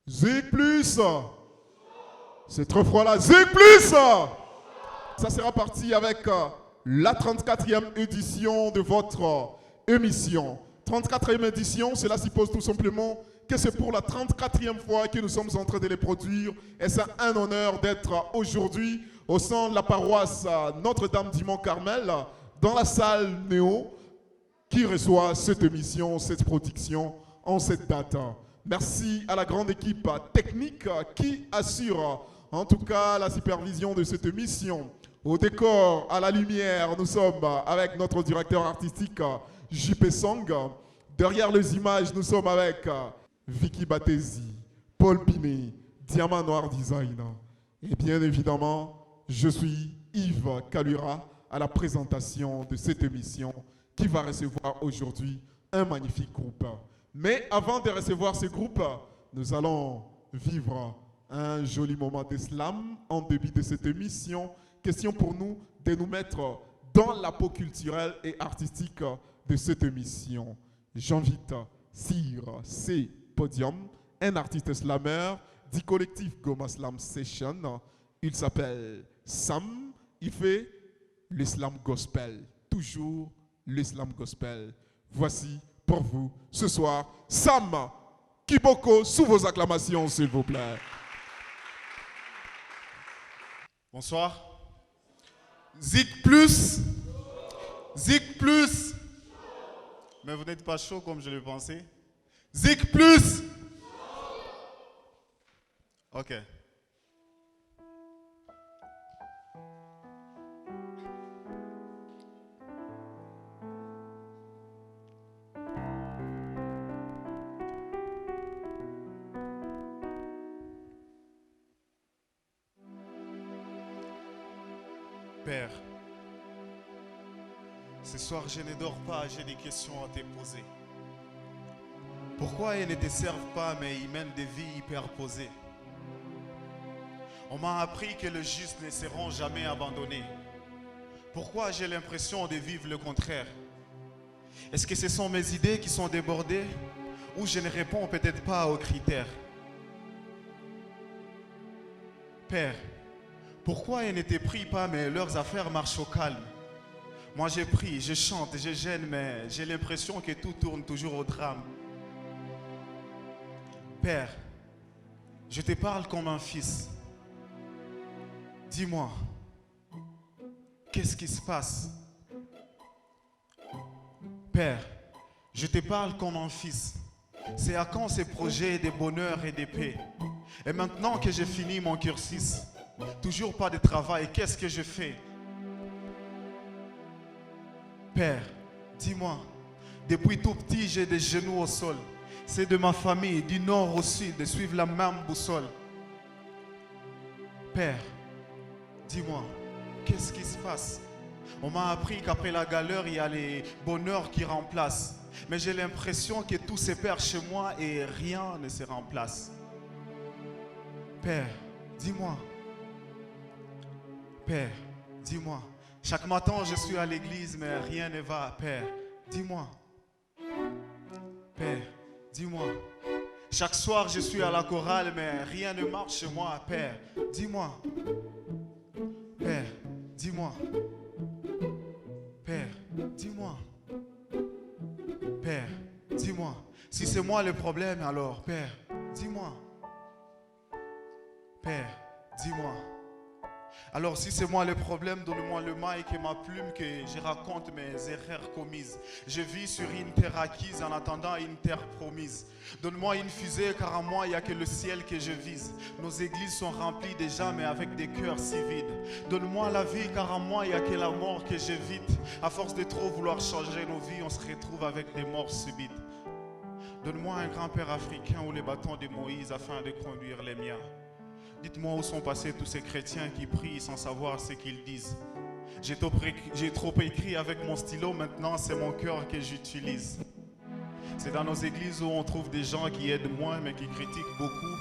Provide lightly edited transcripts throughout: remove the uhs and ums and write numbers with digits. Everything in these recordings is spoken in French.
Zig plus. C'est 3 fois là. Zig plus. Ça sera parti avec la 34e édition de votre émission. 34e édition, cela suppose tout simplement que c'est pour la 34e fois que nous sommes en train de les produire. Et c'est un honneur d'être aujourd'hui au sein de la paroisse Notre-Dame du Mont-Carmel, dans la salle Néo, qui reçoit cette émission, cette production en cette date. Merci à la grande équipe technique qui assure en tout cas la supervision de cette émission. Au décor, à la lumière, nous sommes avec notre directeur artistique JP Song. Derrière les images, nous sommes avec Vicky Batesi, Paul Binet, Diamant Noir Design. Et bien évidemment, je suis Yves Kalura à la présentation de cette émission qui va recevoir aujourd'hui un magnifique groupe. Mais avant de recevoir ce groupe, nous allons vivre un joli moment d'islam en début de cette émission. Question pour nous de nous mettre dans la peau culturelle et artistique de cette émission. J'invite sur ces podiums un artiste slammer du collectif Goma Slam Session. Il s'appelle Sam. Il fait l'islam gospel. Toujours l'islam gospel. Voici pour vous ce soir Sam Kiboko, sous vos acclamations s'il vous plaît. Bonsoir. Zig plus. Zig plus. Mais vous n'êtes pas chaud comme je le pensais. Zig plus. Ok. Père, ce soir je ne dors pas, j'ai des questions à te poser. Pourquoi ils ne te servent pas mais ils mènent des vies hyperposées? On m'a appris que les justes ne seront jamais abandonnés. Pourquoi j'ai l'impression de vivre le contraire? Est-ce que ce sont mes idées qui sont débordées ou je ne réponds peut-être pas aux critères? Père, pourquoi ils ne te prient pas mais leurs affaires marchent au calme? Moi je prie, je chante, je gêne mais j'ai l'impression que tout tourne toujours au drame. Père, je te parle comme un fils. Dis-moi, qu'est-ce qui se passe? Père, je te parle comme un fils. C'est à quand ces projets de bonheur et de paix? Et maintenant que j'ai fini mon cursus, toujours pas de travail, qu'est-ce que je fais? Père, dis-moi, depuis tout petit j'ai des genoux au sol. C'est de ma famille, du nord au sud, de suivre la même boussole. Père, dis-moi, qu'est-ce qui se passe? On m'a appris qu'après la galère, il y a les bonheurs qui remplacent. Mais j'ai l'impression que tout se perd chez moi et rien ne se remplace. Père, dis-moi. Père, dis-moi. Chaque matin, je suis à l'église, mais rien ne va. Père, dis-moi. Père, dis-moi. Chaque soir, je suis à la chorale, mais rien ne marche chez moi. Père, dis-moi. Père, dis-moi. Père, dis-moi. Père, dis-moi. Si c'est moi le problème, alors, Père, dis-moi. Père, dis-moi. Alors si c'est moi le problème, donne-moi le mic et ma plume que je raconte mes erreurs commises. Je vis sur une terre acquise en attendant une terre promise. Donne-moi une fusée car en moi il n'y a que le ciel que je vise. Nos églises sont remplies déjà mais avec des cœurs si vides. Donne-moi la vie car en moi il n'y a que la mort que j'évite. À force de trop vouloir changer nos vies, on se retrouve avec des morts subites. Donne-moi un grand-père africain ou les bâtons de Moïse afin de conduire les miens. Dites-moi où sont passés tous ces chrétiens qui prient sans savoir ce qu'ils disent. J'ai trop écrit avec mon stylo, maintenant c'est mon cœur que j'utilise. C'est dans nos églises où on trouve des gens qui aident moins mais qui critiquent beaucoup.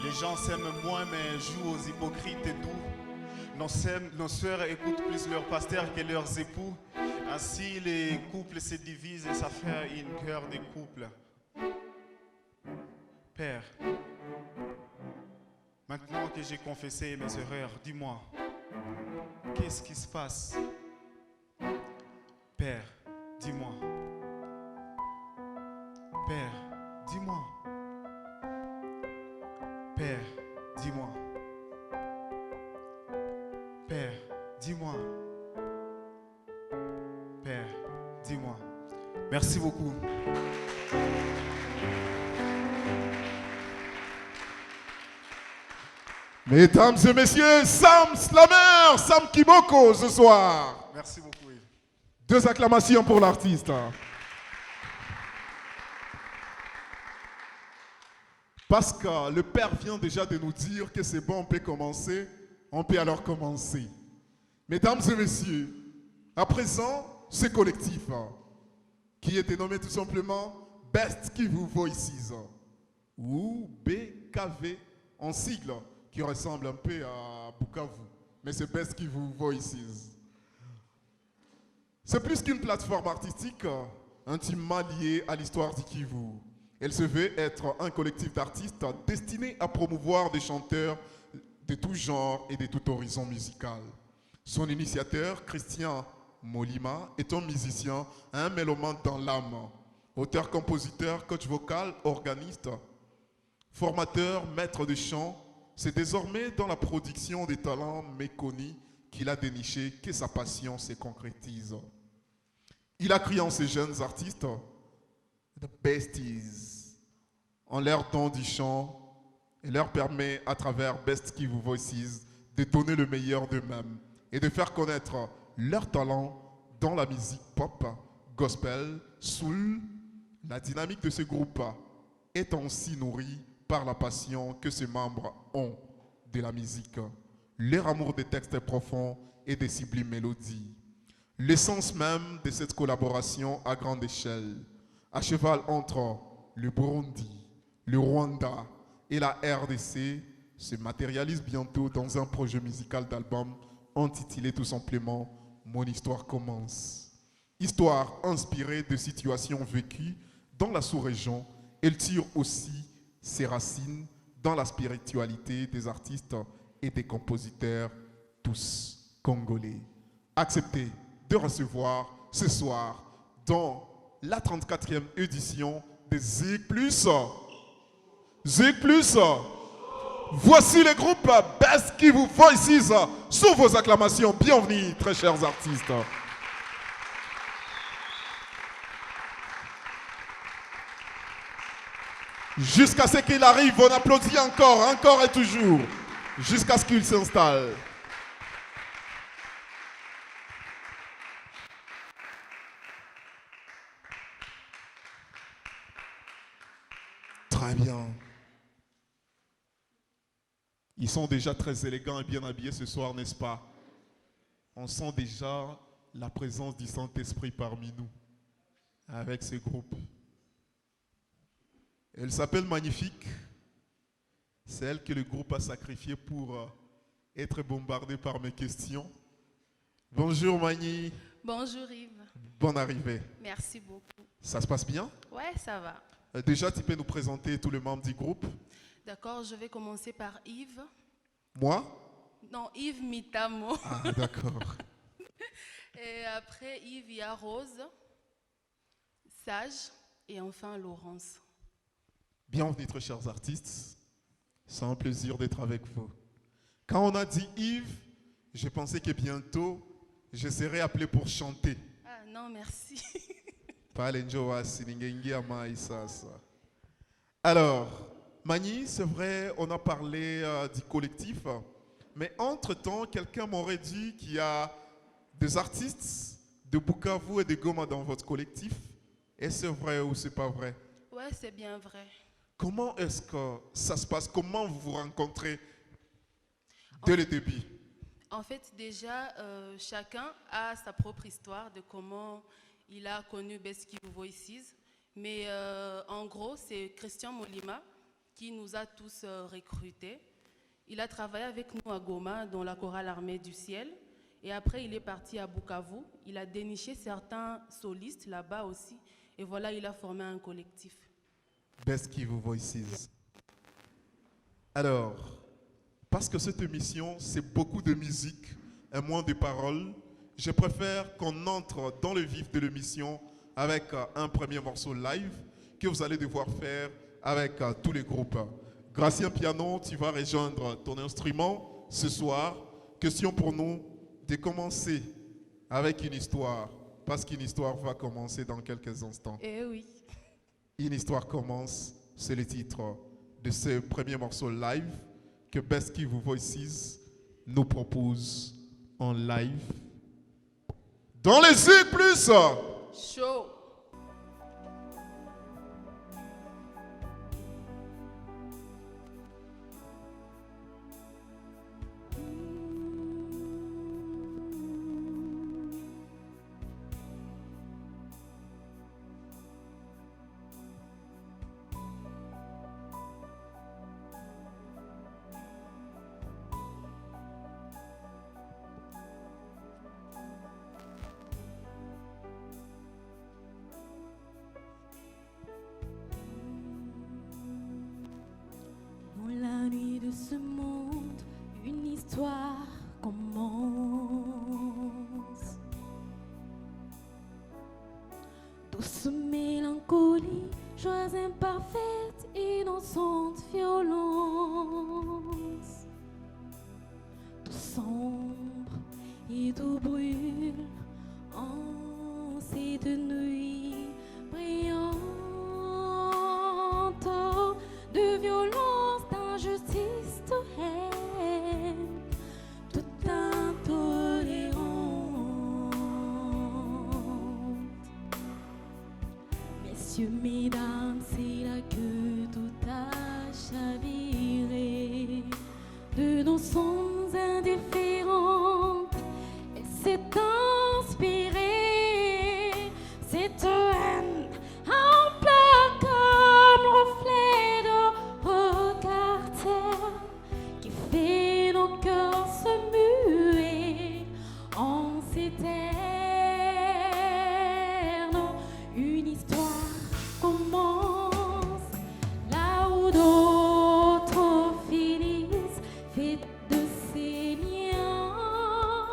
Les gens s'aiment moins mais jouent aux hypocrites et tout. Nos sœurs écoutent plus leurs pasteurs que leurs époux. Ainsi, les couples se divisent et ça fait une guerre des couples. Père, maintenant que j'ai confessé mes erreurs, dis-moi, qu'est-ce qui se passe? Père, dis-moi. Père, dis-moi. Père, dis-moi. Père, dis-moi. Père, dis-moi. Merci beaucoup. Mesdames et messieurs, Sam Slammer, Sam Kiboko ce soir. Merci beaucoup, Yves. 2 acclamations pour l'artiste. Parce que le Père vient déjà de nous dire que c'est bon, on peut commencer. On peut alors commencer. Mesdames et messieurs, à présent, ce collectif qui était nommé tout simplement Best Kivu Voices ou BKV en sigle qui ressemble un peu à Bukavu, mais c'est Best Kivu Voices. C'est plus qu'une plateforme artistique intimement liée à l'histoire du Kivu. Elle se veut être un collectif d'artistes destiné à promouvoir des chanteurs de tout genre et de tout horizon musical. Son initiateur, Christian Molima, est un musicien, un mélomane dans l'âme, auteur, compositeur, coach vocal, organiste, formateur, maître de chant. C'est désormais dans la production des talents méconnus qu'il a déniché que sa passion se concrétise. Il a créé en ces jeunes artistes The Besties en leur don du chant et leur permet à travers Best Kivu Voices de donner le meilleur d'eux-mêmes et de faire connaître leur talent dans la musique pop, gospel, soul. La dynamique de ce groupe est ainsi nourrie par la passion que ses membres ont de la musique, leur amour des textes profonds et des sublimes mélodies. L'essence même de cette collaboration à grande échelle, à cheval entre le Burundi, le Rwanda et la RDC, se matérialise bientôt dans un projet musical d'album intitulé tout simplement « Mon histoire commence ». Histoire inspirée de situations vécues dans la sous-région, elle tire aussi ses racines dans la spiritualité des artistes et des compositeurs, tous congolais. Acceptez de recevoir ce soir dans la 34e édition des Zig Plus. Zig Plus. Voici le groupe Best Kivu Voices. Sous vos acclamations, bienvenue très chers artistes. Jusqu'à ce qu'il arrive, on applaudit encore et toujours, jusqu'à ce qu'il s'installe. Très bien. Ils sont déjà très élégants et bien habillés ce soir, n'est-ce pas? On sent déjà la présence du Saint-Esprit parmi nous, avec ce groupe. Elle s'appelle Magnifique. C'est elle que le groupe a sacrifiée pour être bombardé par mes questions. Bonjour Magni. Bonjour Yves. Bonne arrivée. Merci beaucoup. Ça se passe bien? Ouais, ça va. Déjà, tu peux nous présenter tous les membres du groupe? D'accord, je vais commencer par Yves. Moi? Non, Yves Mitamo. Ah, d'accord. Et après Yves, il y a Rose, Sage et enfin Laurence. Bienvenue très chers artistes. C'est un plaisir d'être avec vous. Quand on a dit Yves, j'ai pensé que bientôt, je serai appelé pour chanter. Ah non, merci. Alors, Mani, c'est vrai, on a parlé du collectif, mais entre-temps, quelqu'un m'aurait dit qu'il y a des artistes de Bukavu et de Goma dans votre collectif. Est-ce que c'est vrai ou c'est pas vrai? Ouais, c'est bien vrai. Comment est-ce que ça se passe? Comment vous vous rencontrez dès le début? En fait, déjà, chacun a sa propre histoire de comment il a connu Best Kivu Voices. Mais en gros, c'est Christian Molima qui nous a tous recrutés. Il a travaillé avec nous à Goma, dans la chorale Armée du Ciel. Et après, il est parti à Bukavu. Il a déniché certains solistes là-bas aussi. Et voilà, il a formé un collectif. Best Kivu Voices. Alors, parce que cette émission, c'est beaucoup de musique et moins de paroles, je préfère qu'on entre dans le vif de l'émission avec un premier morceau live que vous allez devoir faire avec tous les groupes. Gracien Piano, tu vas rejoindre ton instrument ce soir. Question pour nous de commencer avec une histoire, parce qu'une histoire va commencer dans quelques instants. Eh oui. Une histoire commence, c'est le titre de ce premier morceau live que Best Kivu Voices nous propose en live. Dans les Zik Plus! Chaud. Dans la nuit de ce monde, une histoire commence. Douce mélancolie, joie imparfaite, innocente violence. Tout sombre et tout brûle en cette nuit brillante de violence, d'injustice, de haine, toute intolérante. Messieurs, mesdames, c'est là que tout a chaviré. De nos sons indifférentes, elle s'est inspirée. Cette haine en pleurs comme reflet de regard terne qui fait nos cœurs se muer en s'éterne. Une histoire commence là où d'autres finissent, faite de ces liens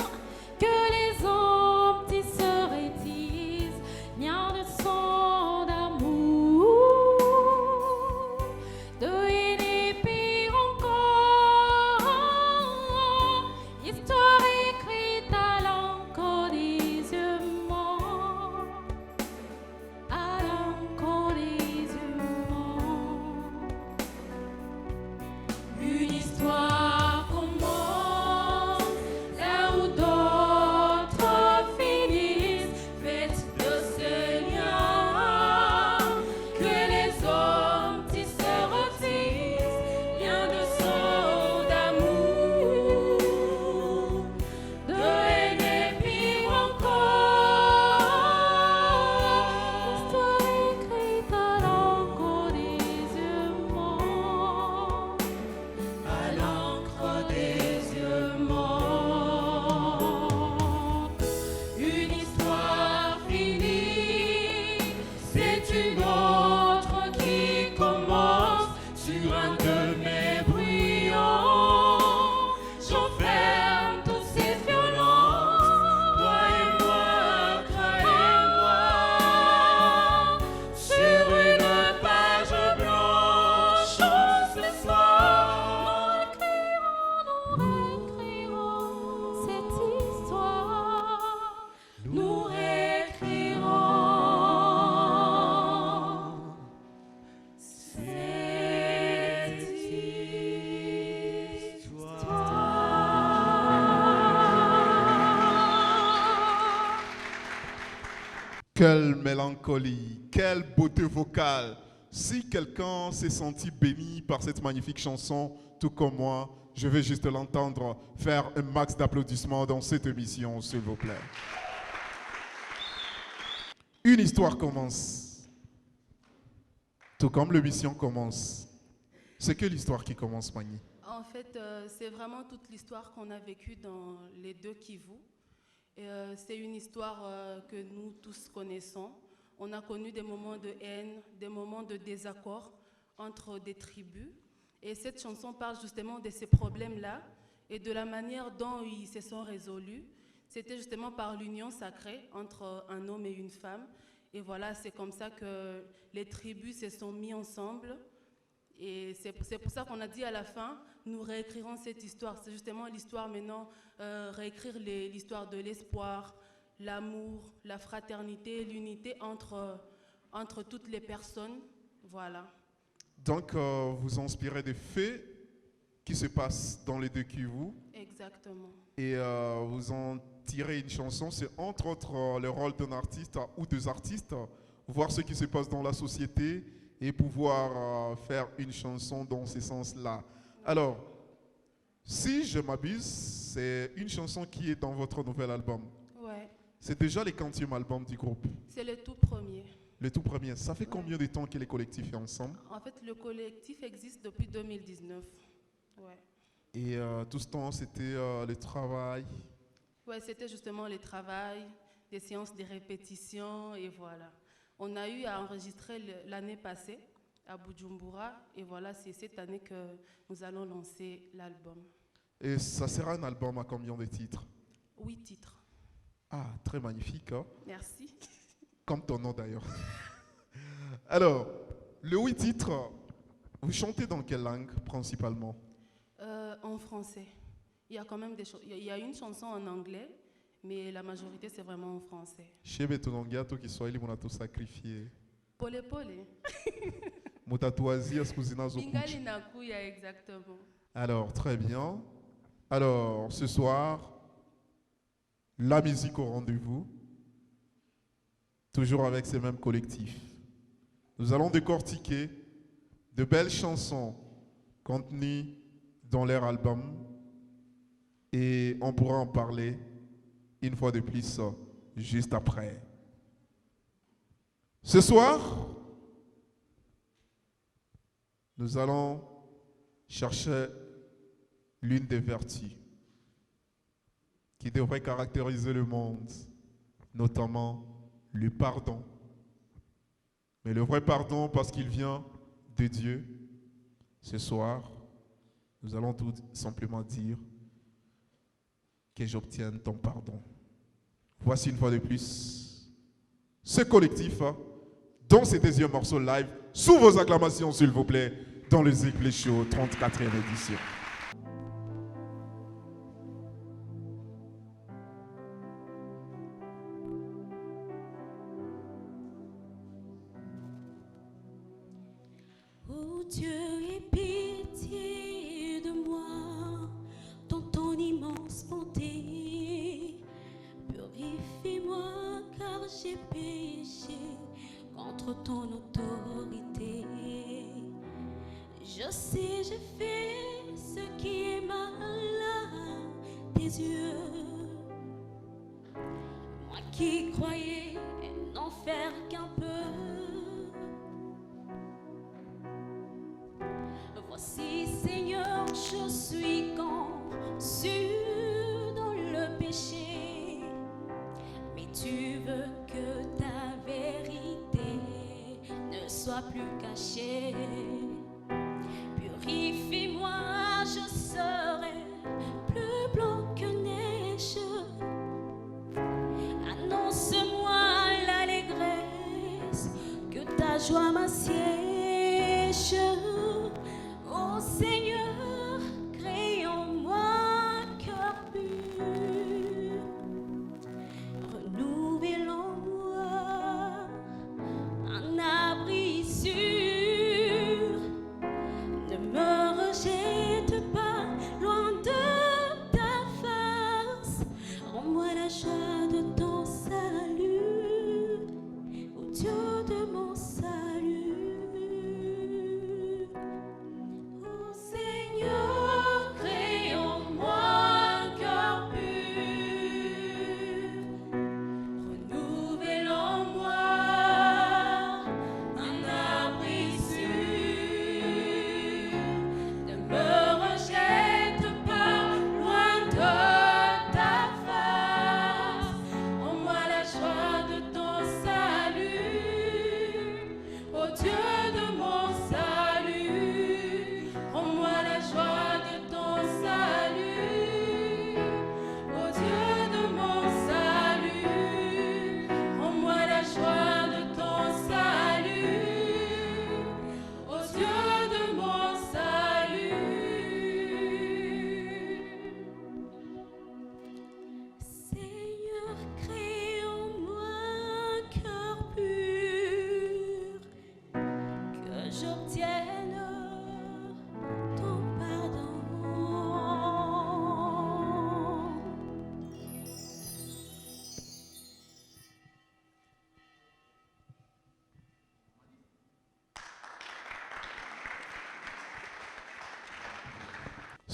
que les hommes tissent, rétissent, liens de sang, d'amour, de haine et pire encore. Histoire écrite à l'encre des yeux morts, à l'encre des yeux morts. Une histoire commence là où d'autres finissent, faite de ces liens que les hommes tissent, retissent, liens de sang, d'amour, de haine et pire encore. Histoire écrite à l'encre des yeux morts, à l'encre des yeux morts. Une histoire finie, c'est une autre qui commence sur un de mes bruyants. J'enferme toutes ces violences, toi et moi, sur une page blanche. Ce soir, nous réécrirons cette histoire. Nous réécrirons cette histoire. Quelle mélancolie, quelle beauté vocale. Si quelqu'un s'est senti béni par cette magnifique chanson, tout comme moi, je vais juste l'entendre faire un max d'applaudissements dans cette émission, s'il vous plaît. Une histoire commence. Tout comme l'émission commence. C'est quelle histoire qui commence, Magny? En fait, c'est vraiment toute l'histoire qu'on a vécue dans les deux Kivu. C'est une histoire que nous tous connaissons. On a connu des moments de haine, des moments de désaccord entre des tribus. Et cette chanson parle justement de ces problèmes-là et de la manière dont ils se sont résolus. C'était justement par l'union sacrée entre un homme et une femme. Et voilà, c'est comme ça que les tribus se sont mis ensemble. Et c'est pour ça qu'on a dit à la fin, nous réécrirons cette histoire. C'est justement l'histoire maintenant, réécrire l'histoire de l'espoir, l'amour, la fraternité, l'unité entre toutes les personnes. Voilà. Donc, vous inspirez des faits qui se passent dans les deux Kivu. Exactement. Et vous en tirez une chanson. C'est entre autres le rôle d'un artiste ou deux artistes, voir ce qui se passe dans la société et pouvoir faire une chanson dans ce sens-là. Alors, si je m'abuse, c'est une chanson qui est dans votre nouvel album. Ouais. C'est déjà le 40e album du groupe. C'est le tout premier. Le tout premier. Ça fait combien de temps que les collectifs sont ensemble? En fait, le collectif existe depuis 2019. Ouais. Et tout ce temps, c'était le travail. Ouais, c'était justement le travail, des séances de répétition et voilà. On a eu à enregistrer l'année passée à Bujumbura et voilà, c'est cette année que nous allons lancer l'album. Et ça sera un album à combien de titres? 8 titres. Ah, très magnifique. Hein? Merci. Comme ton nom d'ailleurs. Alors, le 8 titres, vous chantez dans quelle langue principalement? En français. Il y a quand même il y a une chanson en anglais, mais la majorité c'est vraiment en français. Chebe tonongiato Kiswahili munato sacrifié. Pole pole. Mutatuazia skuzina zokuchi. Bingali nakuya exactement. Alors, très bien. Alors, ce soir, la musique au rendez-vous, toujours avec ces mêmes collectifs. Nous allons décortiquer de belles chansons contenues dans leur album et on pourra en parler une fois de plus juste après. Ce soir, nous allons chercher l'une des vertus qui devrait caractériser le monde, notamment le pardon. Mais le vrai pardon parce qu'il vient de Dieu. Ce soir, nous allons tout simplement dire que j'obtienne ton pardon. Voici une fois de plus ce collectif dans ce deuxième morceau live, sous vos acclamations s'il vous plaît, dans le Zik Play Show 34e édition. Oh Dieu, aie pitié de moi, dans ton immense bonté. Purifie-moi car j'ai péché contre ton autorité. Je sais, j'ai fait ce qui est mal à tes yeux. Moi qui croyais n'en faire qu'un peu. Voici, Seigneur, je suis conçu dans le péché, mais tu veux que ta vérité ne soit plus cachée. Purifie-moi, je serai plus blanc que neige. Annonce-moi l'allégresse, que ta joie m'assiège. Ô Seigneur, crée en moi un cœur pur, renouvelle en moi un abri sûr. Ne me rejette pas loin de ta face, rends-moi la joie de ton salut, ô Dieu de mon salut.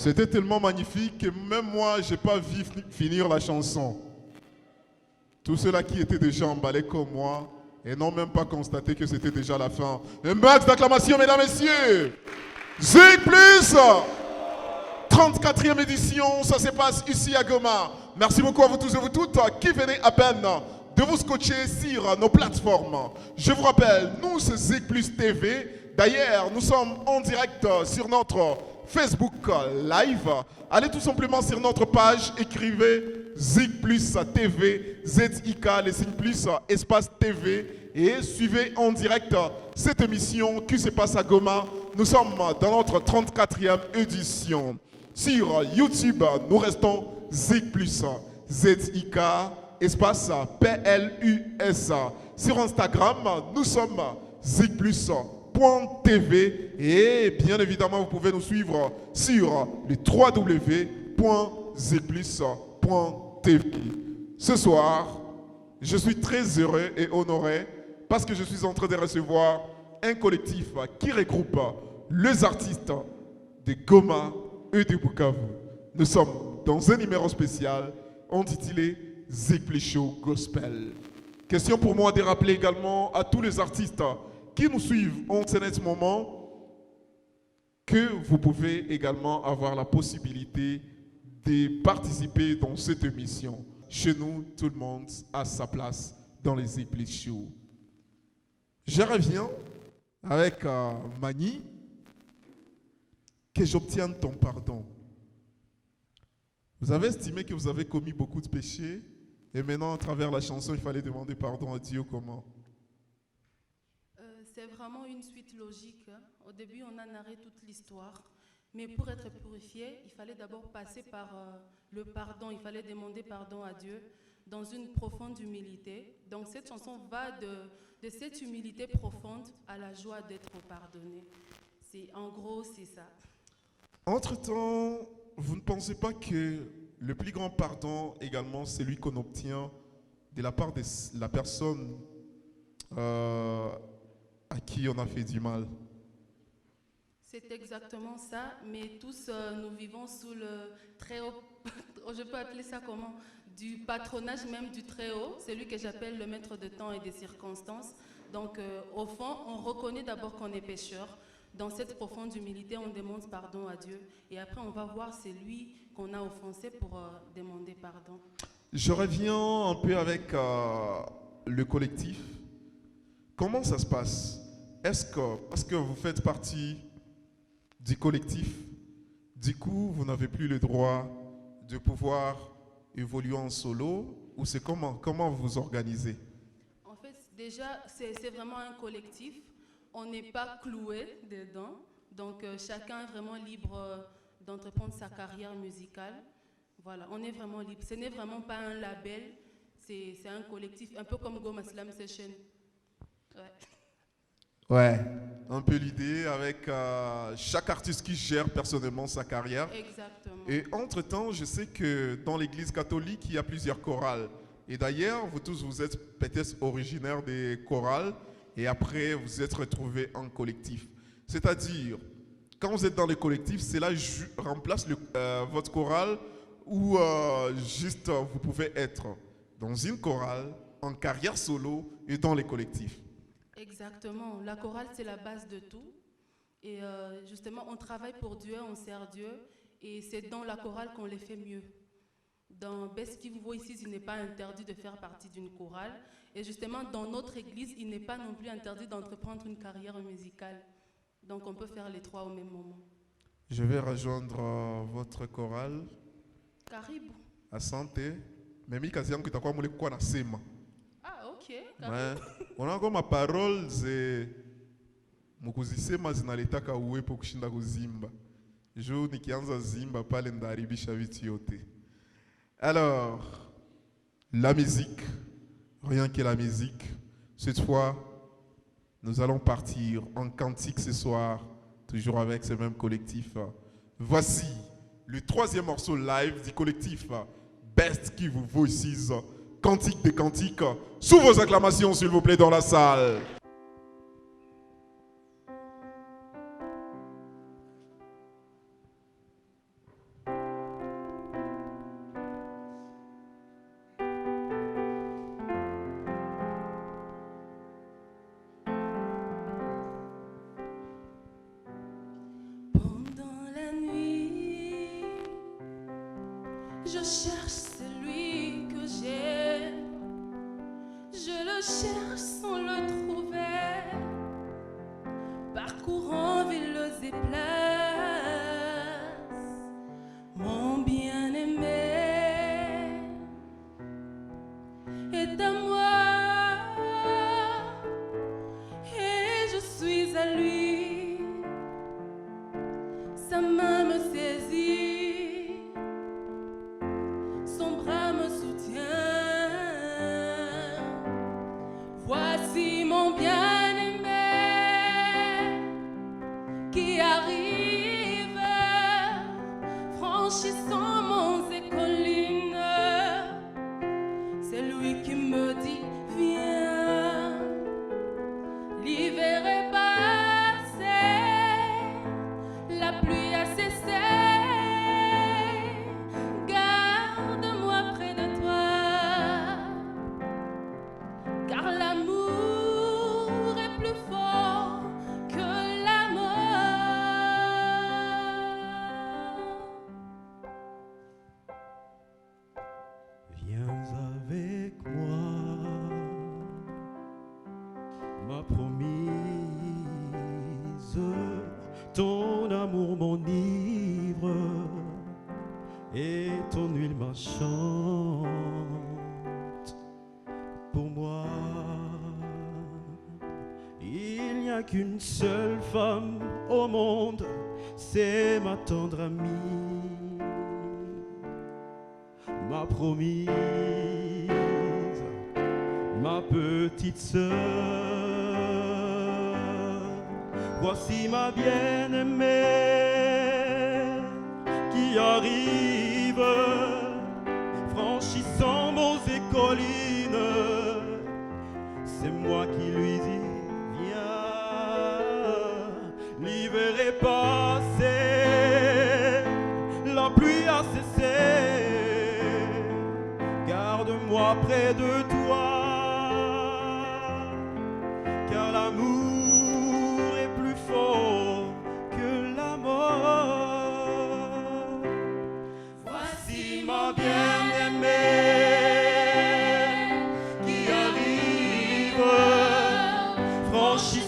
C'était tellement magnifique que même moi, je n'ai pas vu finir la chanson. Tous ceux-là qui étaient déjà emballés comme moi et n'ont même pas constaté que c'était déjà la fin. Un max d'acclamation, mesdames, messieurs. Zik Plus, 34e édition, ça se passe ici à Goma. Merci beaucoup à vous tous et vous toutes qui venez à peine de vous scotcher sur nos plateformes. Je vous rappelle, nous c'est Zik Plus TV. D'ailleurs, nous sommes en direct sur notre Facebook Live. Allez tout simplement sur notre page, écrivez Zik Plus TV, ZIK, les signes plus, espace TV, et suivez en direct cette émission qui se passe à Goma. Nous sommes dans notre 34e édition. Sur YouTube, nous restons Zik Plus, ZIK, espace PLUS. Sur Instagram, nous sommes Zik Plus. .tv et bien évidemment vous pouvez nous suivre sur le www.zplus.tv. Ce soir, je suis très heureux et honoré parce que je suis en train de recevoir un collectif qui regroupe les artistes de Goma et de Bukavu. Nous sommes dans un numéro spécial intitulé Zik Plus Show Gospel. Question pour moi de rappeler également à tous les artistes qui nous suivent en ce moment que vous pouvez également avoir la possibilité de participer dans cette émission. Chez nous, tout le monde a sa place dans les Zik Plus Show. Je reviens avec Mani, que j'obtienne ton pardon. Vous avez estimé que vous avez commis beaucoup de péchés et maintenant, à travers la chanson, il fallait demander pardon à Dieu comment? C'est vraiment une suite logique. Au début, on a narré toute l'histoire. Mais pour être purifié, il fallait d'abord passer par le pardon. Il fallait demander pardon à Dieu dans une profonde humilité. Donc cette chanson va de cette humilité profonde à la joie d'être pardonné. En gros, c'est ça. Entre-temps, vous ne pensez pas que le plus grand pardon également, c'est celui qu'on obtient de la part de la personne à qui on a fait du mal? C'est exactement ça, mais tous nous vivons sous le Très-Haut, je peux appeler ça comment? Du patronage même du Très-Haut, c'est lui que j'appelle le maître de temps et des circonstances. Donc au fond, on reconnaît d'abord qu'on est pécheur. Dans cette profonde humilité, on demande pardon à Dieu. Et après, on va voir c'est lui qu'on a offensé pour demander pardon. Je reviens un peu avec le collectif. Comment ça se passe? Est-ce que, parce que vous faites partie du collectif, du coup, vous n'avez plus le droit de pouvoir évoluer en solo, ou c'est comment vous vous organisez? En fait, déjà, c'est vraiment un collectif. On n'est pas cloué dedans. Donc, chacun est vraiment libre d'entreprendre sa carrière musicale. Voilà, on est vraiment libre. Ce n'est vraiment pas un label, c'est un collectif, un peu comme Goma Slam Session. Ouais, un peu l'idée avec chaque artiste qui gère personnellement sa carrière. Exactement. Et entre-temps, je sais que dans l'église catholique, il y a plusieurs chorales. Et d'ailleurs, vous tous, vous êtes peut-être originaires des chorales et après, vous êtes retrouvés en collectif. C'est-à-dire, quand vous êtes dans le collectif, cela remplace votre chorale ou juste vous pouvez être dans une chorale, en carrière solo et dans les collectifs. Exactement. La chorale, c'est la base de tout. Et justement, on travaille pour Dieu, on sert Dieu. Et c'est dans la chorale qu'on les fait mieux. Dans Best qui vous voit ici, il n'est pas interdit de faire partie d'une chorale. Et justement, dans notre église, il n'est pas non plus interdit d'entreprendre une carrière musicale. Donc, on peut faire les trois au même moment. Je vais rejoindre votre chorale. Karibu. Asante. Mais mi kazi yangu itakuwa mule kwa nasema. Ah, ok. Ouais. On a ma parole ze mukuzisema zinaletaka uwepo kushinda kuzimba. Jo nikianza zimba pale ndaribisha vitu yote. Alors, la musique, rien que la musique. Cette fois, nous allons partir en cantique ce soir, toujours avec ce même collectif. Voici le troisième morceau live du collectif Best Give Voices, Cantique des Cantiques. Sous vos acclamations, s'il vous plaît, dans la salle. cherche celui que j'aime. Je le cherche sans le trouver. Parcourant villes et places, mon bien-aimé est à moi et je suis à lui. Sa main me saisit, son bras me soutient. Voici mon bien-aimé qui arrive, franchissant monts et collines. C'est lui qui me dit viens. L'hiver est passé, la pluie a cessé. Garde-moi près de toi, car l'amour est plus fort que la mort. Viens avec moi, ma promise, ton amour m'enivre et ton huile m'enchante. Pour moi, il n'y a qu'une seule femme au monde, c'est ma tendre amie, ma promise, ma petite sœur. Voici ma bien-aimée qui arrive, franchissant monts et collines. C'est moi qui lui dis viens. L'hiver est passé, la pluie a cessé. Garde-moi près de toi, car l'amour est plus fort que la mort. Voici ma bien-aimée qui arrive, franchissant